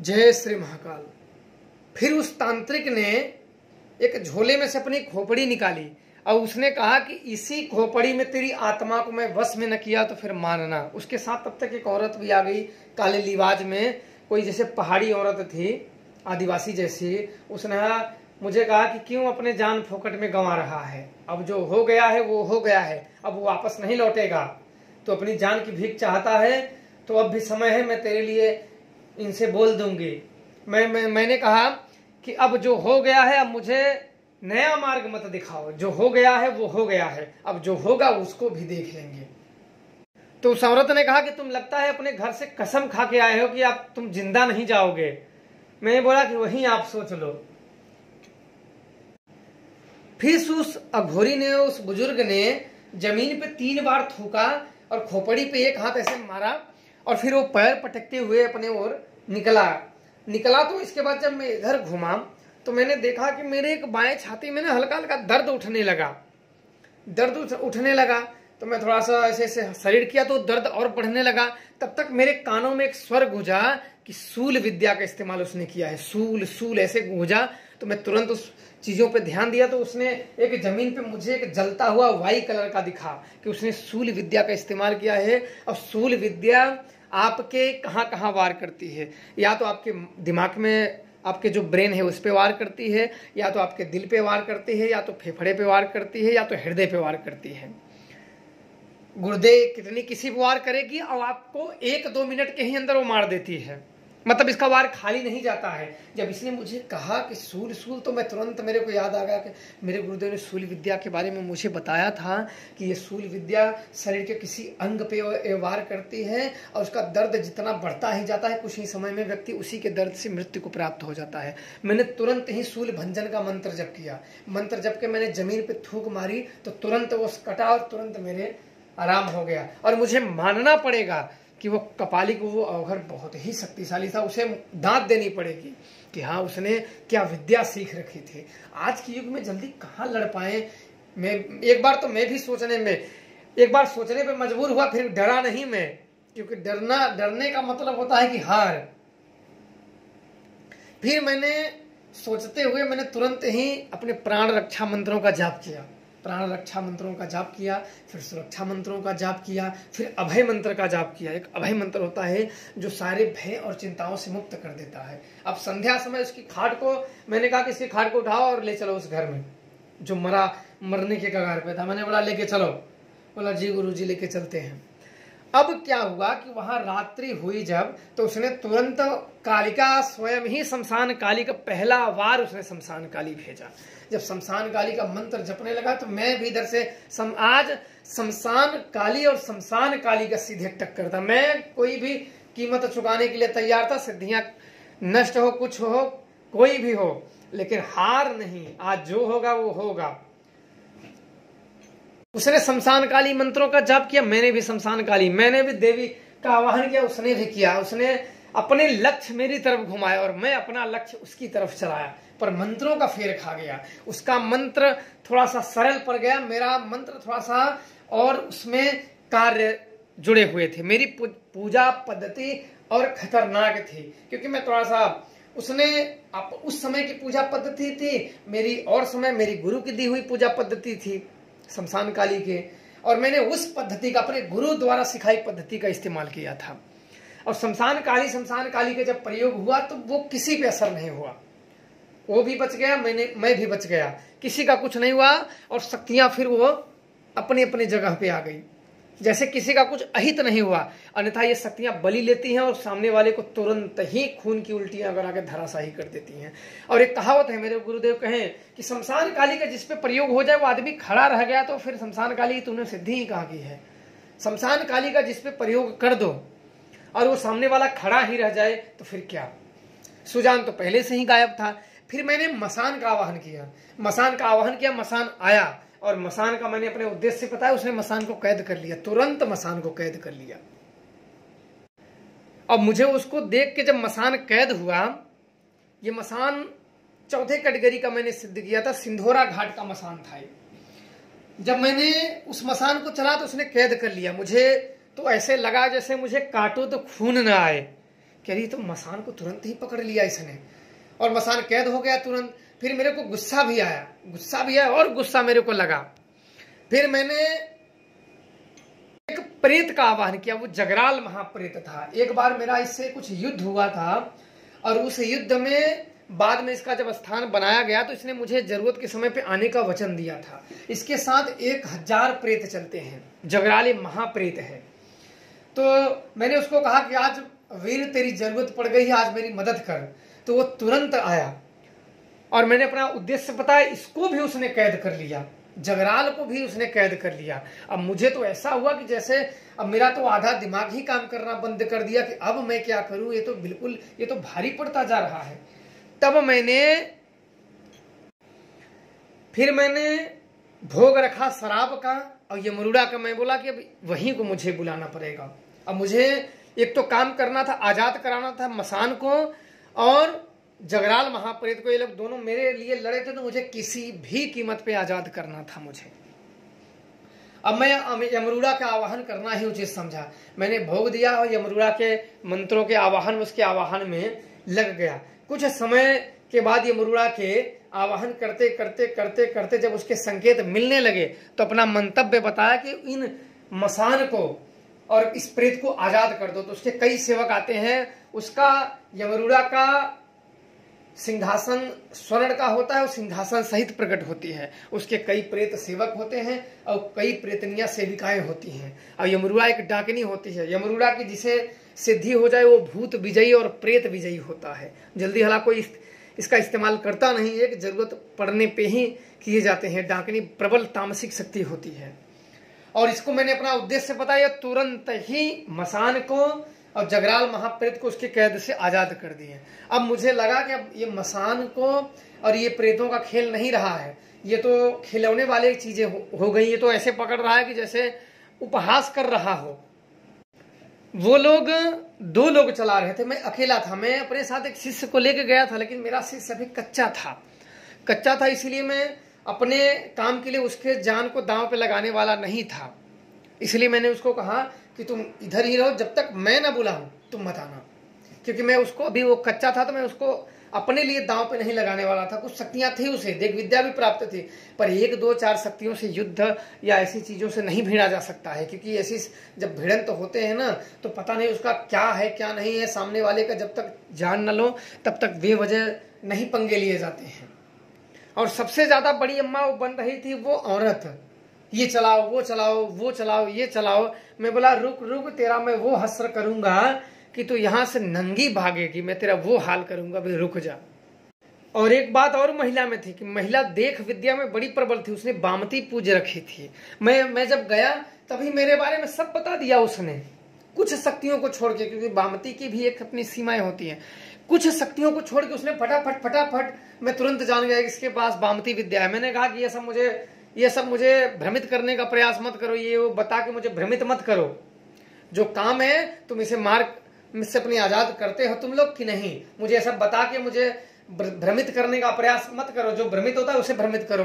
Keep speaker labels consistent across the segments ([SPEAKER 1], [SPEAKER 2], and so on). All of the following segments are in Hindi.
[SPEAKER 1] जय श्री महाकाल। फिर उस तांत्रिक ने एक झोले में से अपनी खोपड़ी निकाली और उसने कहा कि इसी खोपड़ी में तेरी आत्मा को मैं वश में न किया तो फिर मानना। उसके साथ तब तक एक औरत भी आ गई काले लिबाज में, कोई जैसे पहाड़ी औरत थी, आदिवासी जैसी। उसने मुझे कहा कि क्यों अपने जान फोकट में गंवा रहा है, अब जो हो गया है वो हो गया है, अब वो वापस नहीं लौटेगा। तो अपनी जान की भीख चाहता है तो अब भी समय है, मैं तेरे लिए इनसे बोल दूंगी। मैंने कहा कि अब जो हो गया है, अब मुझे नया मार्ग मत दिखाओ, जो हो गया है वो हो गया है, अब जो होगा उसको भी देख लेंगे। तो उस औरत ने कहा कि तुम लगता है अपने घर से कसम खा के आए हो कि आप तुम जिंदा नहीं जाओगे। मैंने बोला कि वही आप सोच लो। फिर उस अघोरी ने, उस बुजुर्ग ने जमीन पे 3 बार थूका और खोपड़ी पे एक हाथ ऐसे मारा और फिर वो पैर पटकते हुए अपने ओर निकला। तो इसके बाद जब मैं इधर घुमा तो मैंने देखा कि मेरे एक बाएं छाती में ना हल्का हल्का दर्द उठने लगा। तो मैं थोड़ा सा ऐसे ऐसे शरीर किया तो दर्द और बढ़ने लगा। तब तक मेरे कानों में एक स्वर गूंजा कि सूल विद्या का इस्तेमाल उसने किया है, सूल ऐसे गूंजा। तो मैं तुरंत उस चीजों पे ध्यान दिया तो उसने एक जमीन पे मुझे एक जलता हुआ वाई कलर का दिखा कि उसने सूल विद्या का इस्तेमाल किया है। और सूल विद्या आपके कहाँ कहाँ वार करती है, या तो आपके दिमाग में, आपके जो ब्रेन है उस पे वार करती है, या तो आपके दिल पे वार करती है, या तो फेफड़े पे वार करती है, या तो हृदय पे वार करती है। गुर्दे, किडनी, किसी पे वार करेगी और आपको 1-2 मिनट के ही अंदर वो मार देती है। मतलब इसका वार खाली नहीं जाता है। जब इसने मुझे कहा कि सूल, तो मैं तुरंत, मेरे को याद आ गया कि मेरे गुरुदेव ने सूल विद्या के बारे में मुझे बताया था कि ये सूल विद्या शरीर के किसी अंग पे वार करती है और उसका दर्द जितना बढ़ता ही जाता है, कुछ ही समय में व्यक्ति उसी के दर्द से मृत्यु को प्राप्त हो जाता है। मैंने तुरंत ही सूल भंजन का मंत्र जप किया। मंत्र जप के मैंने जमीन पे थूक मारी तो तुरंत वो कटा और तुरंत मेरे आराम हो गया। और मुझे मानना पड़ेगा कि वो कपाली को, वो अवघर बहुत ही शक्तिशाली था, उसे दांत देनी पड़ेगी कि हाँ उसने क्या विद्या सीख रखी थी। आज के युग में जल्दी कहाँ लड़ पाए। मैं एक बार सोचने पे मजबूर हुआ, फिर डरा नहीं मैं, क्योंकि डरने का मतलब होता है कि हार। फिर मैंने सोचते हुए मैंने तुरंत ही अपने प्राण रक्षा मंत्रों का जाप किया, फिर सुरक्षा मंत्रों का जाप किया, फिर अभय मंत्र का जाप किया। एक अभय मंत्र होता है जो सारे भय और चिंताओं से मुक्त कर देता है। अब संध्या समय उसकी खाट को, मैंने कहा कि इसकी खाट को उठाओ और ले चलो उस घर में जो मरने के कगार पे था। मैंने बोला लेके चलो, बोला जी गुरुजी लेके चलते हैं। अब क्या हुआ कि वहां रात्रि हुई जब, तो उसने तुरंत कालिका, स्वयं ही शमशान काली का पहला वार उसने शमशान काली भेजा। जब शमशान काली का मंत्र जपने लगा तो मैं भी इधर से आज शमशान काली और शमशान काली का सीधे टक्कर था। मैं कोई भी कीमत चुकाने के लिए तैयार था, सिद्धियां नष्ट हो, कुछ हो, कोई भी हो, लेकिन हार नहीं। आज जो होगा वो होगा। उसने शमशान काली मंत्रों का जाप किया, मैंने भी शमशान काली, मैंने भी देवी का आवाहन किया, उसने भी किया। उसने अपने लक्ष्य मेरी तरफ घुमाया और मैं अपना लक्ष्य उसकी तरफ चलाया, पर मंत्रों का फेर खा गया। उसका मंत्र थोड़ा सा सरल पड़ गया, मेरा मंत्र थोड़ा सा और उसमें कार्य जुड़े हुए थे। मेरी पूजा पद्धति और खतरनाक थी, क्योंकि मैं थोड़ा सा, उसने उस समय की पूजा पद्धति थी मेरी, और समय मेरी गुरु की दी हुई पूजा पद्धति थी शमशान काली के, और मैंने उस पद्धति का, अपने गुरु द्वारा सिखाई पद्धति का इस्तेमाल किया था। और शमशान काली के जब प्रयोग हुआ तो वो किसी पे असर नहीं हुआ, वो भी बच गया, मैं भी बच गया, किसी का कुछ नहीं हुआ। और शक्तियां फिर वो अपने अपने जगह पे आ गई, जैसे किसी का कुछ अहित नहीं हुआ। अन्यथा ये शक्तियां बलि लेती हैं और सामने वाले को तुरंत ही खून की उल्टियां अगर आके धराशाही कर देती हैं। और एक कहावत है, मेरे गुरुदेव कहें कि शमशान काली का जिस पे प्रयोग हो जाए वो आदमी खड़ा रह गया तो फिर शमशान काली की तूने सिद्धि ही कहाँ की है। शमशान काली का जिस पे प्रयोग कर दो और वो सामने वाला खड़ा ही रह जाए तो फिर क्या। सुजान तो पहले से ही गायब था। फिर मैंने मसान का आवाहन किया, मसान आया, और मसान का मैंने अपने उद्देश्य से बताया, उसने मसान को कैद कर लिया, तुरंत मसान को कैद कर लिया। अब मुझे उसको देख के जब मसान कैद हुआ, ये मसान 4थे कैटेगरी का मैंने सिद्ध किया था, सिंधोरा घाट का मसान था। जब मैंने उस मसान को चला तो उसने कैद कर लिया। मुझे तो ऐसे लगा जैसे मुझे काटो तो खून ना आए, कि अरे तो मसान को तुरंत ही पकड़ लिया इसने और मसान कैद हो गया तुरंत। फिर मेरे को गुस्सा भी आया और गुस्सा मेरे को लगा। फिर मैंने एक प्रेत का आवाहन किया, वो जगराल महाप्रेत था। एक बार मेरा इससे कुछ युद्ध हुआ था और उस युद्ध में बाद में इसका जब स्थान बनाया गया तो इसने मुझे जरूरत के समय पे आने का वचन दिया था। इसके साथ 1000 प्रेत चलते हैं, जगराली महाप्रेत है। तो मैंने उसको कहा कि आज वीर तेरी जरूरत पड़ गई है, आज मेरी मदद कर। तो वो तुरंत आया और मैंने अपना उद्देश्य बताया, इसको भी उसने कैद कर लिया, जगराल को भी उसने कैद कर लिया। अब मुझे तो ऐसा हुआ कि जैसे अब मेरा तो आधा दिमाग ही काम करना बंद कर दिया कि अब मैं क्या करूं, ये तो भारी पड़ता जा रहा है। तब फिर मैंने भोग रखा शराब का और यमरुड़ा का। मैं बोला कि अब वहीं को मुझे बुलाना पड़ेगा। अब मुझे एक तो काम करना था, आजाद कराना था मसान को और जगराल महाप्रेत को। ये लोग दोनों मेरे लिए लड़े थे तो मुझे किसी भी कीमत पे आजाद करना था मुझे। अब मैं यमरुड़ा का आवाहन करना ही उचित समझा। मैंने भोग दिया और यमरुड़ा के मंत्रों के आवाहन, उसके आवाहन में लग गया। कुछ समय के बाद यमरुड़ा के आवाहन करते करते करते करते जब उसके संकेत मिलने लगे तो अपना मंतव्य बताया कि इन मसान को और इस प्रेत को आजाद कर दो। तो उसके कई सेवक आते हैं। उसका यमरुड़ा का सिंहासन स्वर्ण का होता है और सिंहासन सहित प्रकट होती है। उसके कई प्रेत सेवक होते हैं और कई प्रेतनियां सेविकाएं होती हैं और यमरुड़ा एक डाकिनी होती है। यमरुड़ा की जिसे सिद्धि हो जाए वो भूत विजयी और प्रेत विजयी होता है। जल्दी हालांकि कोई इसका इस्तेमाल करता नहीं है कि जरूरत पड़ने पे ही किए जाते हैं। डाकिनी प्रबल तामसिक शक्ति होती है और इसको मैंने अपना उद्देश्य बताया, तुरंत ही मसान को और जगराल महाप्रेत को उसके कैद से आजाद कर दिए। अब मुझे लगा कि अब ये मसान को और ये प्रेतों का खेल नहीं रहा है, ये तो खिलौने वाली चीजें हो गई। ये तो ऐसे पकड़ रहा है कि जैसे उपहास कर रहा हो। वो लोग 2 लोग चला रहे थे, मैं अकेला था। मैं अपने साथ एक शिष्य को लेके गया था, लेकिन मेरा शिष्य अभी कच्चा था इसलिए मैं अपने काम के लिए उसके जान को दांव पे लगाने वाला नहीं था। इसलिए मैंने उसको कहा कि तुम इधर ही रहो, जब तक मैं ना बुलाऊं तुम मत आना। क्योंकि मैं उसको, अभी वो कच्चा था तो मैं उसको अपने लिए दांव पे नहीं लगाने वाला था। कुछ शक्तियां थी उसे, देख विद्या भी प्राप्त थी, पर 1 2 4 शक्तियों से युद्ध या ऐसी चीजों से नहीं भिड़ा जा सकता है। क्योंकि ऐसी जब भिड़न तो होते हैं ना तो पता नहीं उसका क्या है क्या नहीं है। सामने वाले का जब तक जान न लो तब तक बेवजह नहीं पंगे लिए जाते हैं। और सबसे ज्यादा बड़ी अम्मा वो बन रही थी वो औरत, ये चलाओ वो चलाओ वो चलाओ ये चलाओ। मैं बोला रुक रुक, तेरा मैं वो हस्र करूंगा कि तू यहां से नंगी भागेगी, मैं तेरा वो हाल करूंगा, भाई रुक जा। और एक बात और महिला में थी कि महिला देख विद्या में बड़ी प्रबल थी, उसने बामती पूज रखी थी। मैं जब गया तभी मेरे बारे में सब बता दिया उसने, कुछ शक्तियों को छोड़ के, क्योंकि बामती की भी एक अपनी सीमाएं होती हैं। कुछ शक्तियों को छोड़ के उसने फटाफट मैं तुरंत जान गया कि इसके पास बामती विद्या है। मैंने कहा कि ये सब मुझे भ्रमित करने का प्रयास मत करो, ये वो बता के मुझे भ्रमित मत करो। जो काम है तुम इसे मुझसे अपनी आजाद करते हो तुम लोग कि नहीं, मुझे ऐसा बता के मुझे भ्रमित करने का प्रयास मत करो। जो भ्रमित होता है उसे भ्रमित करो।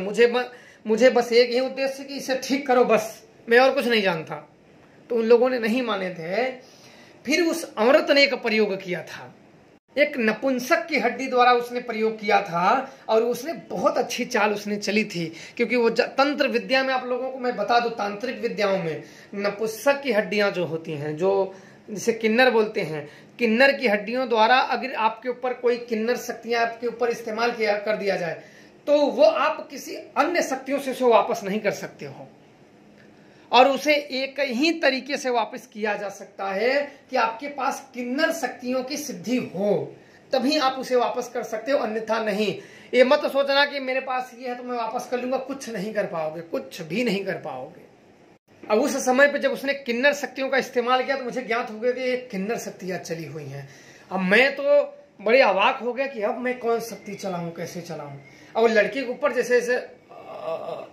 [SPEAKER 1] मुझे बस एक ही उद्देश्य कि इसे ठीक करो, बस, मैं और कुछ नहीं जानता। तो उन लोगों ने नहीं माने थे। फिर उस औरत ने एक प्रयोग किया था, एक नपुंसक की हड्डी द्वारा उसने प्रयोग किया था और उसने बहुत अच्छी चाल उसने चली थी। क्योंकि वो तंत्र विद्या में, आप लोगों को मैं बता दूं, तांत्रिक विद्याओं में नपुंसक की हड्डियां जो होती हैं, जो जिसे किन्नर बोलते हैं, किन्नर की हड्डियों द्वारा अगर आपके ऊपर कोई किन्नर शक्तियां आपके ऊपर इस्तेमाल कर दिया जाए तो वो आप किसी अन्य शक्तियों से उसे वापस नहीं कर सकते हो। और उसे एक ही तरीके से वापस किया जा सकता है कि आपके पास किन्नर शक्तियों की सिद्धि हो, तभी आप उसे वापस कर सकते हो, अन्यथा नहीं। ये मत सोचना कि मेरे पास ये है तो मैं वापस कर लूंगा, कुछ नहीं कर पाओगे, कुछ भी नहीं कर पाओगे। अब उस समय पे जब उसने किन्नर शक्तियों का इस्तेमाल किया तो मुझे ज्ञात हो गया कि ये किन्नर शक्तियां चली हुई हैं। अब मैं तो बड़े अवाक हो गया कि अब मैं कौन शक्ति चलाऊं, कैसे चलाऊं। और लड़के के ऊपर जैसे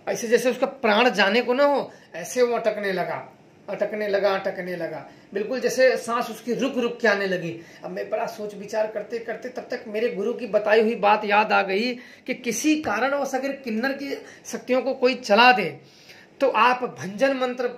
[SPEAKER 1] जैसे उसका प्राण जाने को ना हो, ऐसे वो अटकने लगा, बिल्कुल जैसे सांस उसकी रुक रुक के आने लगी। अब मैं बड़ा सोच विचार करते करते तब तक मेरे गुरु की बताई हुई बात याद आ गई कि किसी कारणवश अगर किन्नर की शक्तियों को कोई चला दे तो आप भंजन मंत्र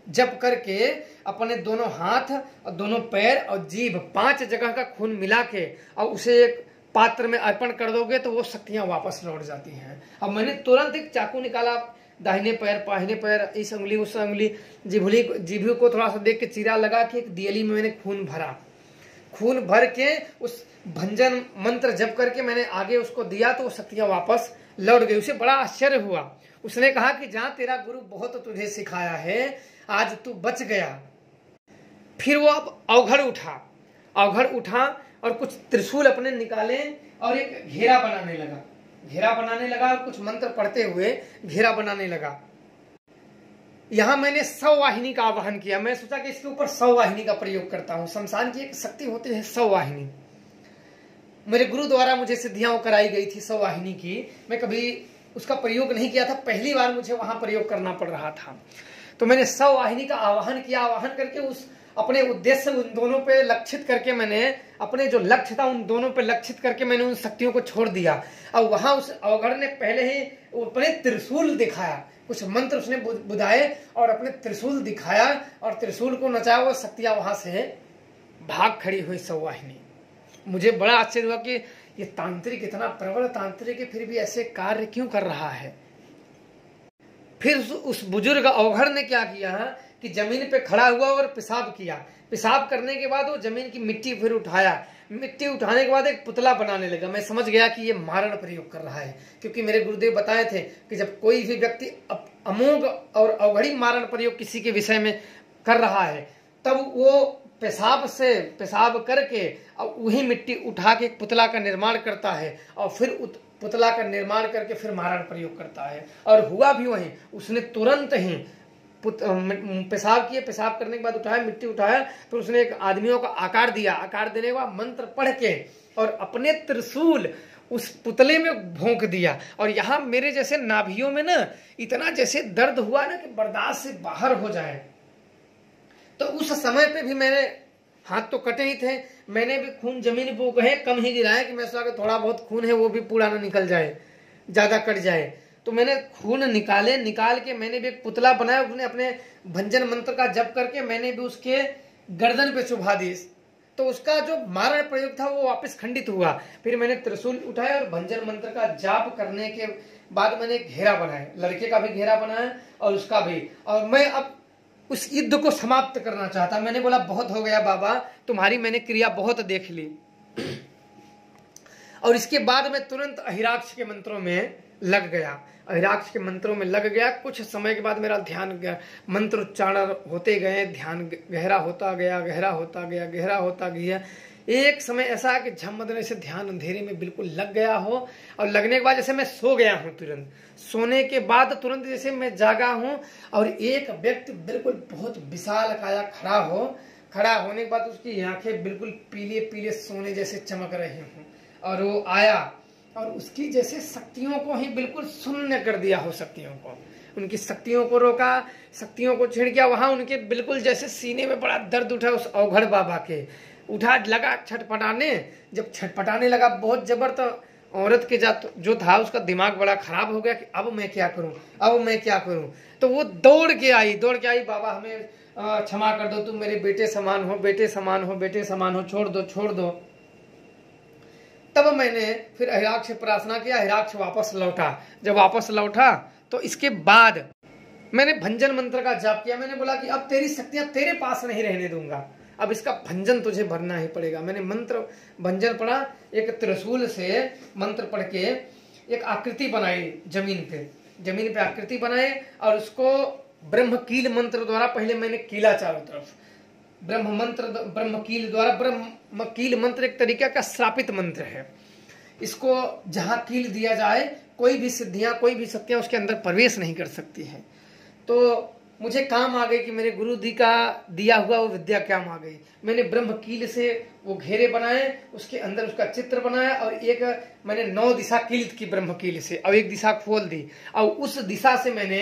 [SPEAKER 1] जप करके अपने दोनों हाथ और दोनों पैर और जीभ 5 जगह का खून मिला के और उसे एक पात्र में अर्पण कर दोगे तो वो शक्तियां वापस लौट जाती हैं। अब मैंने तुरंत एक चाकू निकाला, दाहिने पैर, बाहिने पैर, इस उंगली उस उंगली, जीभ को थोड़ा सा देख के चीरा लगा के एक दियली में मैंने खून भरा। खून भर के उस भंजन मंत्र जप करके मैंने आगे उसको दिया तो वो शक्तियां वापस लौट गई। उसे बड़ा आश्चर्य हुआ। उसने कहा कि जहां तेरा गुरु बहुत तुझे सिखाया है, आज तू बच गया। फिर वो अब अवघड़ उठा और कुछ त्रिशूल अपने निकाले और एक घेरा बनाने लगा और कुछ मंत्र पढ़ते हुए घेरा बनाने लगा। यहां मैंने सौवाहिनी का आवाहन किया। मैं सोचा कि इसके ऊपर सौवाहिनी का प्रयोग करता हूं। शमशान की एक शक्ति होती है सौवाहिनी। मेरे गुरु द्वारा मुझे सिद्धियां कराई गई थी सौवाहिनी की। मैं कभी उसका प्रयोग नहीं किया था, पहली बार मुझे वहां प्रयोग करना पड़ रहा था। तो मैंने सौवाहिनी का आवाहन किया। आवाहन करके उस अपने उद्देश्य उन दोनों पे लक्षित करके मैंने अपने जो लक्ष्य था उन दोनों पे लक्षित करके मैंने उन शक्तियों को छोड़ दिया। और वहां उस अवघड़ ने पहले ही अपने त्रिशूल दिखाया, कुछ मंत्र उसने बुधाए और अपने त्रिशूल दिखाया और त्रिशूल को नचाया। वो शक्तियां वहां से भाग खड़ी हुई सौवाहिनी। मुझे बड़ा आश्चर्य हुआ कि ये तांत्रिक इतना प्रबल तांत्रिक है, फिर भी ऐसे कार्य क्यों कर रहा है। फिर उस बुजुर्ग अवघड़ ने क्या किया कि जमीन पे खड़ा हुआ और पेशाब किया। पेशाब करने के बाद वो जमीन की मिट्टी फिर उठाया। मिट्टी उठाने के बाद एक पुतला बनाने लगा। मैं समझ गया कि ये मारण प्रयोग कर रहा है, क्योंकि मेरे गुरुदेव बताए थे कि जब कोई भी व्यक्ति अमोघ और अवघड़ी मारण प्रयोग किसी के विषय में कर रहा है, तब वो पेशाब करके और वही मिट्टी उठा के एक पुतला का निर्माण करता है और फिर पुतला का निर्माण करके फिर मारण प्रयोग करता है। और हुआ भी वही। उसने तुरंत ही पेशाब किए, पेशाब करने के बाद उठाया, मिट्टी उठाया, तो उसने एक आदमियों का आकार दिया। आकार देने के बाद मंत्र पढ़ के और अपने त्रिशूल उस पुतले में भोंक दिया। और यहाँ मेरे जैसे नाभियों में ना इतना जैसे दर्द हुआ ना कि बर्दाश्त से बाहर हो जाए। तो उस समय पे भी मैंने, हाथ तो कटे ही थे, मैंने भी खून जमीन पे कहे कम ही गिराया कि मैं सोचा कि थोड़ा बहुत खून है वो भी पूरा ना निकल जाए, ज्यादा कट जाए। तो मैंने खून निकाल के मैंने भी एक पुतला बनाया। उसने अपने भंजन मंत्र का जप करके मैंने भी उसके गर्दन पे चुभा दी। तो उसका जो मारण प्रयोग था वो वापस खंडित हुआ। फिर मैंने त्रिशूल उठाया और भंजन मंत्र का जाप करने के बाद मैंने एक घेरा बनाया, लड़के का भी घेरा बनाया और उसका भी। और मैं अब उस युद्ध को समाप्त करना चाहता। मैंने बोला बहुत हो गया बाबा, तुम्हारी मैंने क्रिया बहुत देख ली। और इसके बाद मैं तुरंत अहिराक्ष के मंत्रों में लग गया। अहिराक्ष के मंत्रों में लग गया। कुछ समय के बाद मेरा ध्यान मंत्र उच्चारण होते गए, ध्यान गहरा होता गया। एक समय ऐसा है कि झमदने से ध्यान अंधेरे में बिल्कुल लग गया हो और लगने के बाद जैसे मैं सो गया हूं, तुरंत सोने के बाद तुरंत जैसे मैं जागा हूं और एक व्यक्ति बिल्कुल बहुत विशाल काया खड़ा होने के बाद उसकी आंखें बिल्कुल पीले पीले सोने जैसे चमक रही हूं और वो आया और उसकी जैसे शक्तियों को ही बिल्कुल शून्य कर दिया हो। शक्तियों को, उनकी शक्तियों को रोका, शक्तियों को छेड़ किया। वहां उनके बिल्कुल जैसे सीने में बड़ा दर्द उठा उस अवघड़ बाबा के, उठा लगा छटपटाने। जब छटपटाने लगा बहुत जबर, तो औरत के जो था उसका दिमाग बड़ा खराब हो गया कि अब मैं क्या करूं। तो वो दौड़ के आई, बाबा हमें क्षमा कर दो, तुम मेरे बेटे समान हो, छोड़ दो। तब मैंने फिर अहिराक्ष से प्रार्थना किया। अहिराक्ष वापस लौटा। जब वापस लौटा तो इसके बाद मैंने भंजन मंत्र का जाप किया। मैंने बोला कि अब तेरी शक्तियां तेरे पास नहीं रहने दूंगा, अब इसका भंजन तुझे भरना ही पड़ेगा। मैंने मंत्र भंजन पढ़ा, एक त्रिशूल से मंत्र पढ़ के एक आकृति बनाई जमीन पे आकृति बनाए और उसको ब्रह्म कील मंत्र द्वारा पहले मैंने कीला चारों तरफ। ब्रह्म कील मंत्र एक तरीके का श्रापित मंत्र है। इसको जहां कील दिया जाए कोई भी सिद्धियां, कोई भी शक्तियां उसके अंदर प्रवेश नहीं कर सकती है। तो मुझे काम आ गई कि मेरे गुरु जी का दिया हुआ वो विद्या काम आ गई। मैंने ब्रह्म कील से वो घेरे बनाए, उसके अंदर उसका चित्र बनाया और एक मैंने 9 दिशा कील की ब्रह्म कील से और एक दिशा खोल दी और उस दिशा से मैंने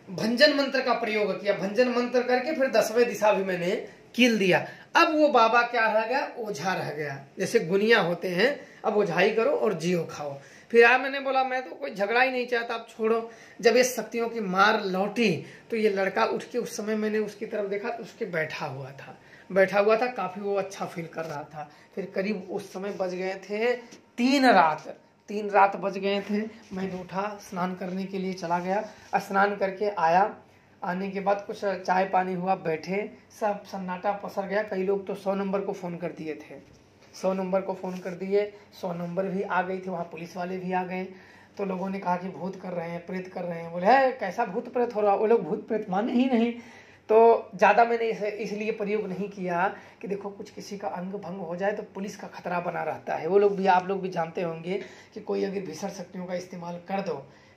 [SPEAKER 1] भंजन मंत्र का प्रयोग किया। भंजन मंत्र करके फिर 10वें दिशा भी मैंने कील दिया। अब वो बाबा क्या रह गया, ओझा रह गया। जैसे गुनिया होते हैं, अब ओझाई करो और जियो खाओ। फिर आया, मैंने बोला मैं तो कोई झगड़ा ही नहीं चाहता, आप छोड़ो। जब ये शक्तियों की मार लौटी तो ये लड़का उठ के, उस समय मैंने उसकी तरफ देखा तो उसके बैठा हुआ था, काफी वो अच्छा फील कर रहा था। फिर करीब उस समय बज गए थे 3 रात बज गए थे। मैंने उठा, स्नान करने के लिए चला गया, स्नान करके आया। आने के बाद कुछ चाय पानी हुआ, बैठे, सब सन्नाटा पसर गया। कई लोग तो 100 नंबर को फ़ोन कर दिए थे, 100 नंबर को फ़ोन कर दिए, 100 नंबर भी आ गई थी, वहाँ पुलिस वाले भी आ गए। तो लोगों ने कहा कि भूत कर रहे हैं, प्रेत कर रहे हैं। बोले है कैसा भूत प्रेत हो रहा, वो लोग भूत प्रेत माने ही नहीं। तो ज़्यादा मैंने इसे इसलिए प्रयोग नहीं किया कि देखो कुछ किसी का अंग भंग हो जाए तो पुलिस का खतरा बना रहता है। वो लोग भी, आप लोग भी जानते होंगे कि कोई अगर भीषण शक्तियों का इस्तेमाल कर दो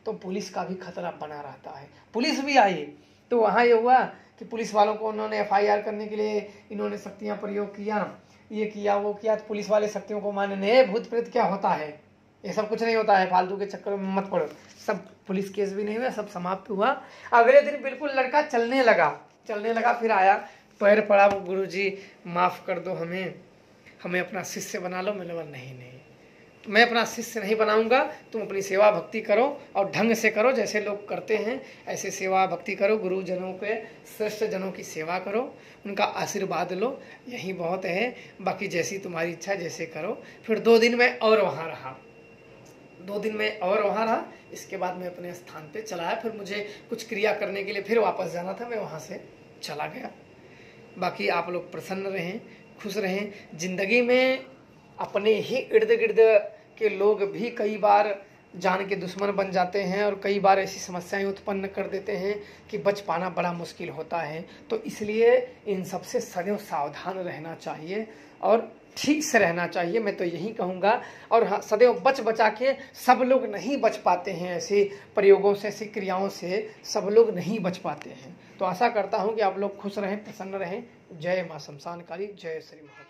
[SPEAKER 1] तो पुलिस का भी खतरा बना रहता है। पुलिस भी आई तो वहाँ ये हुआ कि पुलिस वालों को उन्होंने FIR करने के लिए इन्होंने शक्तियाँ प्रयोग किया, ये किया वो किया। तो पुलिस वाले शक्तियों को माने नहीं, भूत प्रेत क्या होता है, ये सब कुछ नहीं होता है, फालतू के चक्कर में मत पड़ो। सब पुलिस केस भी नहीं हुआ, सब समाप्त हुआ। अगले दिन बिल्कुल लड़का चलने लगा। फिर आया, पैर पड़ा, वो गुरुजी माफ़ कर दो, हमें अपना शिष्य बना लो। मैंने बोला नहीं, तो मैं अपना शिष्य नहीं बनाऊंगा, तुम अपनी सेवा भक्ति करो और ढंग से करो, जैसे लोग करते हैं ऐसे सेवा भक्ति करो, गुरुजनों के श्रेष्ठ जनों की सेवा करो, उनका आशीर्वाद लो, यही बहुत है। बाकी जैसी तुम्हारी इच्छा जैसे करो। फिर 2 दिन मैं और वहाँ रहा, इसके बाद मैं अपने स्थान पे चला आया। फिर मुझे कुछ क्रिया करने के लिए फिर वापस जाना था, मैं वहाँ से चला गया। बाकी आप लोग प्रसन्न रहें, खुश रहें। जिंदगी में अपने ही इर्द गिर्द के लोग भी कई बार जान के दुश्मन बन जाते हैं और कई बार ऐसी समस्याएं उत्पन्न कर देते हैं कि बच पाना बड़ा मुश्किल होता है। तो इसलिए इन सबसे सदैव सावधान रहना चाहिए और ठीक से रहना चाहिए, मैं तो यही कहूँगा। और हाँ, सदैव बचा के, सब लोग नहीं बच पाते हैं ऐसे प्रयोगों से, ऐसी क्रियाओं से सब लोग नहीं बच पाते हैं। तो आशा करता हूँ कि आप लोग खुश रहें, प्रसन्न रहें। जय माँ शमशानकाली, जय श्री महाकाल।